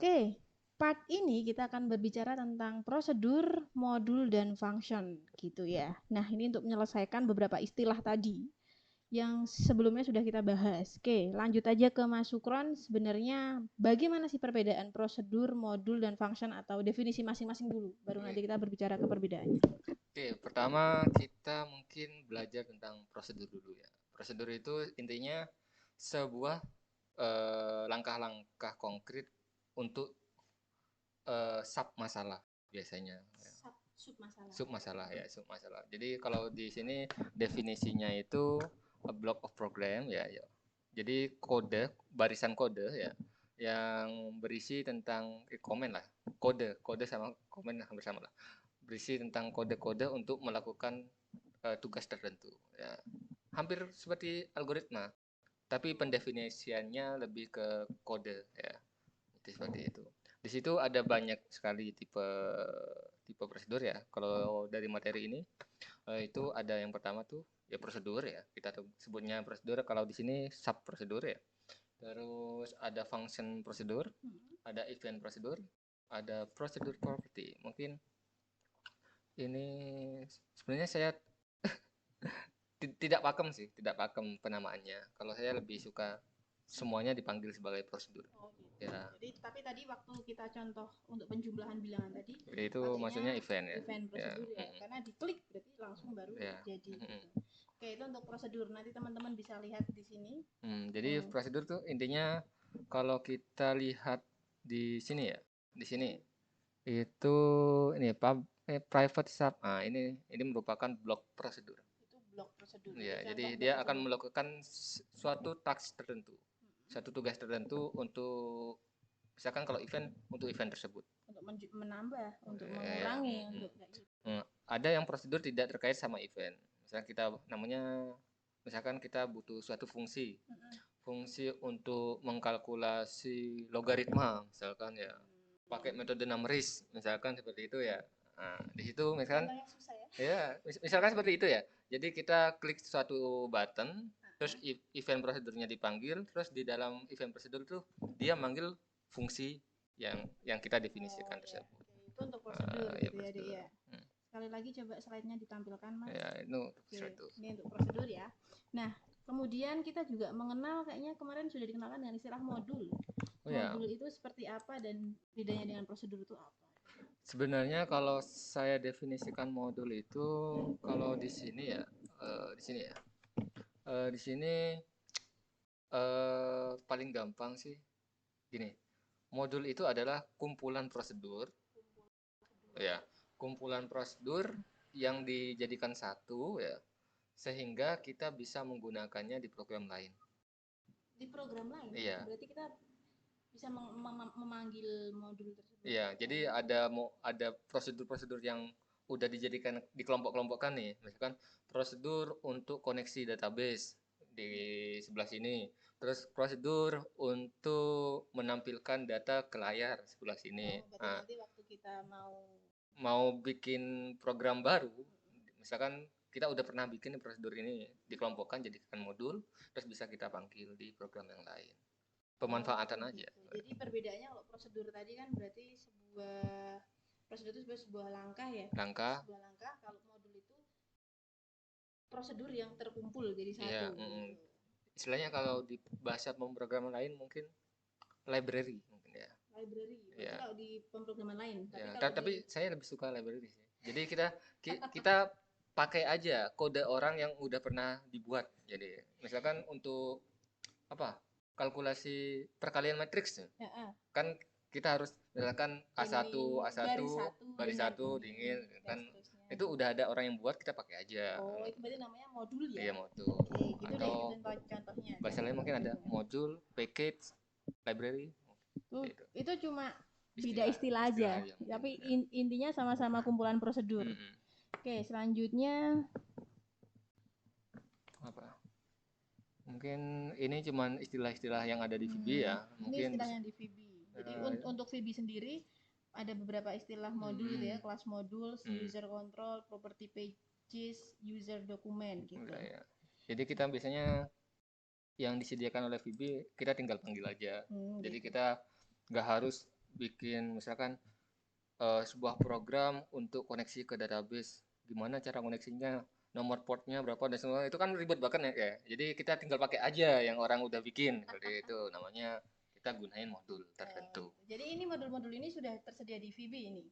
Oke, part ini kita akan berbicara tentang prosedur, modul, dan function gitu ya. Nah, ini untuk menyelesaikan beberapa istilah tadi yang sebelumnya sudah kita bahas. Oke, lanjut aja ke Mas Sukron. Sebenarnya bagaimana sih perbedaan prosedur, modul, dan function atau definisi masing-masing dulu. Baru nanti kita berbicara ke perbedaannya. Oke, pertama kita mungkin belajar tentang prosedur dulu ya. Prosedur itu intinya sebuah langkah-langkah konkret untuk sub masalah biasanya. Sub masalah. Sub masalah ya, sub masalah. Jadi kalau di sini definisinya itu a block of program ya, ya. Jadi kode, barisan kode ya, yang berisi tentang komen lah, kode sama komen hampir sama lah, berisi tentang kode-kode untuk melakukan tugas tertentu ya, hampir seperti algoritma tapi pendefinisiannya lebih ke kode ya, itu seperti itu. Di situ ada banyak sekali tipe tipe prosedur ya. Kalau dari materi ini itu ada yang pertama tuh ya prosedur ya, kita tuh sebutnya prosedur. Kalau di sini sub prosedur ya. Terus ada function prosedur, ada event prosedur, ada prosedur property. Mungkin ini sebenarnya saya tidak pakem sih, tidak pakem penamaannya. Kalau saya lebih suka semuanya dipanggil sebagai prosedur. Oh gitu. Ya, Jadi tapi tadi waktu kita contoh untuk penjumlahan bilangan tadi itu maksudnya pakainya event ya. event Ya, prosedur ya, karena diklik berarti langsung baru ya. jadi gitu. Oke, itu untuk prosedur. Nanti teman-teman bisa lihat di sini. Jadi prosedur tuh intinya kalau kita lihat di sini ya, di sini itu ini private sub. Nah, ini merupakan blok prosedur. Itu blok prosedur. Ya, Contoh jadi blok dia akan prosedur. melakukan suatu task tertentu, satu tugas tertentu untuk misalkan kalau event untuk event tersebut. Untuk menambah, untuk Ya, mengurangi, untuk kayak gitu. ada yang prosedur tidak terkait sama event. Misalkan kita namanya, misalkan kita butuh suatu fungsi, fungsi untuk mengkalkulasi logaritma, misalkan ya, pakai metode numeris, misalkan seperti itu ya. Nah, di situ misalkan, Contoh yang susah ya. ya, misalkan seperti itu ya. Jadi kita klik suatu button, terus event prosedurnya dipanggil, terus di dalam event prosedur itu dia manggil fungsi yang kita definisikan tersebut. Oke, itu untuk prosedur Ya, gitu ya, Dek prosedur. ya. Sekali lagi coba slide-nya ditampilkan, Mas. Ya, itu Oke, prosedur. ini untuk prosedur ya. Nah, kemudian kita juga mengenal, kayaknya kemarin sudah dikenalkan dengan istilah modul. Oh ya, Modul itu seperti apa dan bedanya dengan prosedur itu apa? sebenarnya kalau saya definisikan modul itu, kalau di sini ya, di sini ya, di sini paling gampang sih gini. Modul itu adalah kumpulan prosedur, ya, kumpulan prosedur yang dijadikan satu ya, sehingga kita bisa menggunakannya di program lain. Di program lain, Iya. berarti kita bisa memanggil modul tersebut. Iya, jadi ada prosedur-prosedur yang udah dijadikan di kelompok-kelompokkan nih. Misalkan prosedur untuk koneksi database di sebelah sini. Terus prosedur untuk menampilkan data ke layar sebelah sini. Berarti nanti waktu kita Mau bikin program baru, misalkan kita udah pernah bikin prosedur ini, dikelompokkan jadikan modul, terus bisa kita panggil di program yang lain. Pemanfaatan aja. Jadi perbedaannya kalau prosedur tadi kan berarti sebuah prosedur itu sebuah langkah ya. Langkah. Sebuah langkah. Kalau modul itu prosedur yang terkumpul jadi satu. Iya, istilahnya kalau di bahasa pemrograman lain mungkin library mungkin ya. Library. Ya. Kalau di pemrograman lain. Ya, tapi saya lebih suka library sih. Jadi kita pakai aja kode orang yang udah pernah dibuat. Jadi misalkan untuk apa? Kalkulasi perkalian matriks kan kita harus misalkan A1 baris 1 dingin kan, itu udah ada orang yang buat, kita pakai aja. Oh, itu berarti namanya modul ya. Iya, modul. Oke, gitu deh contohnya. Bahasa lain mungkin ada modul, package, library. Itu cuma beda istilah aja, tapi intinya sama-sama kumpulan prosedur. Oke, selanjutnya apa? Mungkin ini cuman istilah-istilah yang ada di VB ya. Ini Mungkin istilah yang di VB. Jadi untuk VB sendiri ada beberapa istilah modul gitu ya, kelas modul, user control, property pages, user document gitu. Ya. Jadi kita biasanya yang disediakan oleh VB kita tinggal panggil aja. Jadi kita nggak harus bikin misalkan sebuah program untuk koneksi ke database, gimana cara koneksinya, nomor portnya berapa dan semua itu kan ribet banget ya. Jadi kita tinggal pakai aja yang orang udah bikin seperti itu, namanya kita gunain modul tertentu. Jadi ini modul-modul ini sudah tersedia di VB ini.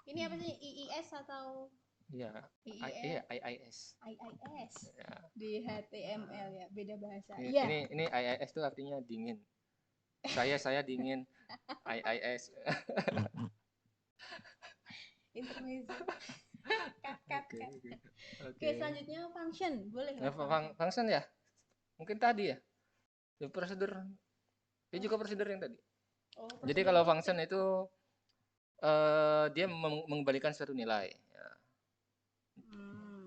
Ini apa sih, IIS atau Iya, IIS? IIS. IIS. Ya. Di HTML ya, beda bahasa. Ini IIS itu artinya dingin. Saya dingin. IIS. Intermezzo. Cut. Oke. Selanjutnya function, boleh Nah, lah. function ya? Mungkin tadi ya. Prosedur. Ini juga prosedur yang tadi. Jadi kalau function itu dia mengembalikan suatu nilai. Ya.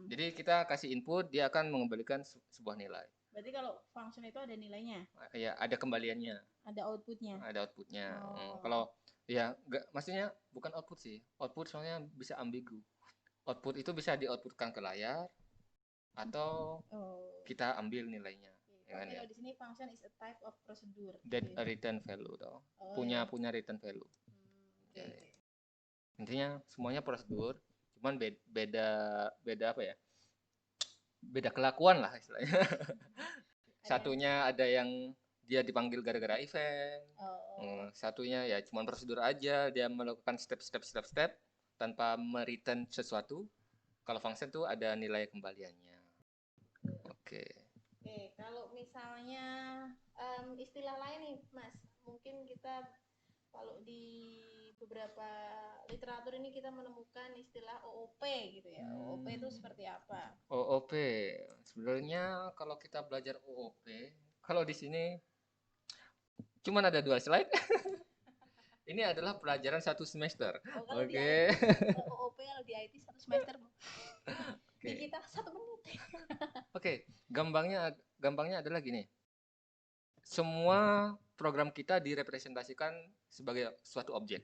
Jadi kita kasih input, dia akan mengembalikan sebuah nilai. Berarti kalau function itu ada nilainya? Ya, ada kembaliannya. Ada outputnya? Ada outputnya. Kalau ya, maksudnya bukan output sih. Output soalnya bisa ambigu. Output itu bisa di-outputkan ke layar atau kita ambil nilainya. Ya, kalau di sini function is a type of procedure. That return value toh. Punya return value. Intinya semuanya prosedur, cuman beda apa ya? Beda kelakuan lah istilahnya. Satunya ada yang dia dipanggil gara-gara event. Satunya ya cuman prosedur aja, dia melakukan step tanpa mereturn sesuatu. Kalau function tuh ada nilai kembaliannya. Oke, kalau misalnya istilah lain nih, Mas, mungkin kita kalau di beberapa literatur ini kita menemukan istilah OOP gitu ya. OOP itu seperti apa? OOP sebenarnya kalau kita belajar OOP, kalau di sini cuman ada 2 slide. Ini adalah pelajaran 1 semester. Oke. OOP kalau di IT 1 semester. Di kita 1 menit. Oke, gampangnya adalah gini. Semua program kita direpresentasikan sebagai suatu objek.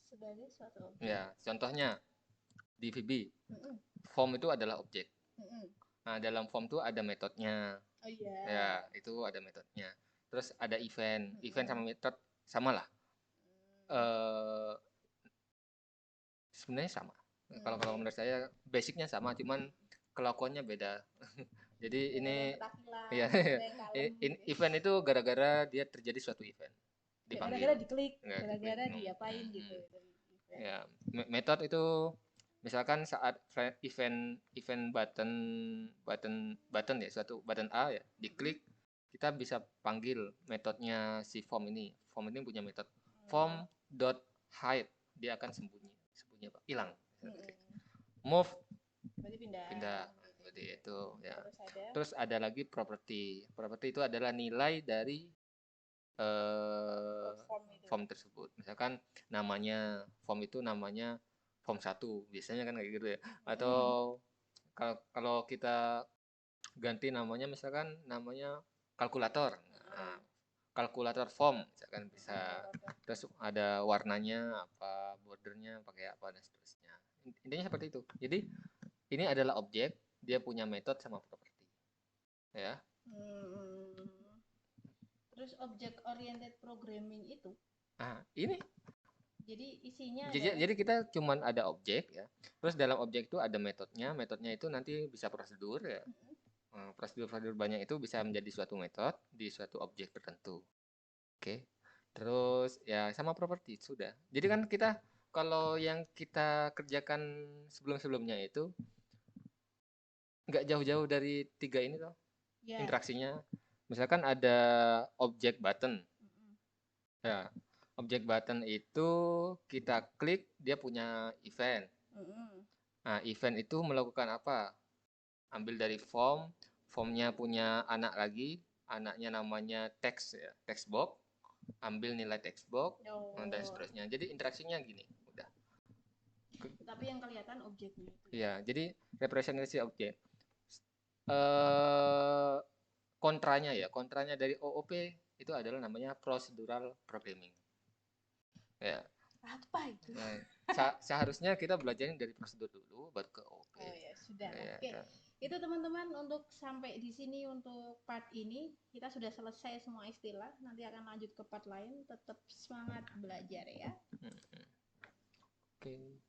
Sebagai suatu objek. Ya, contohnya di VB, form itu adalah objek. Nah, dalam form itu ada metodenya. Oh iya. Ya, itu ada metodenya. Terus ada event. Event sama metode sama lah. Sebenarnya sama. Kalau menurut saya basicnya sama, cuman kelakuannya beda. Jadi ini ya, event itu gara-gara dia terjadi suatu event. Dipanggil. Gara-gara diklik, gara-gara diapain gitu. Ya, metode itu misalkan saat event button ya, suatu button A ya, diklik kita bisa panggil metodenya si form ini. Form ini punya metode form.hide, dia akan sembunyi apa? Hilang. Move berarti pindah seperti itu ya. Terus ada lagi property. Property itu adalah nilai dari form tersebut. Misalkan namanya form itu namanya form 1, biasanya kan kayak gitu ya. Atau kalau kita ganti namanya, misalkan namanya kalkulator. Nah, kalkulator form misalkan bisa. Terus ada warnanya apa, bordernya pakai apa dan seterusnya. Intinya seperti itu. Jadi ini adalah objek, dia punya metode sama properti. Ya. Terus object oriented programming itu? Ini. Jadi isinya jadi kita cuman ada objek ya. Terus dalam objek itu ada metodenya. Metodenya itu nanti bisa prosedur ya. Prosedur banyak itu bisa menjadi suatu metode di suatu objek tertentu. Oke. Terus ya sama properti sudah. Jadi kan kita kalau yang kita kerjakan sebelum-sebelumnya itu nggak jauh-jauh dari 3 ini toh. Interaksinya. Misalkan ada objek button. Ya, objek button itu kita klik, dia punya event. Nah, event itu melakukan apa? Ambil dari form, formnya punya anak lagi, anaknya namanya text ya, text box, ambil nilai text box, dan seterusnya. Jadi interaksinya gini, udah. Tapi yang kelihatan objeknya itu. Iya, jadi representasi objek. Kontranya dari OOP itu adalah namanya procedural programming. Ya. Apa itu? Seharusnya kita belajarin dari prosedur dulu baru ke OOP. Oh ya, sudah. Oke. Itu teman-teman untuk sampai di sini untuk part ini kita sudah selesai semua istilah. Nanti akan lanjut ke part lain. Tetap semangat belajar ya. Oke.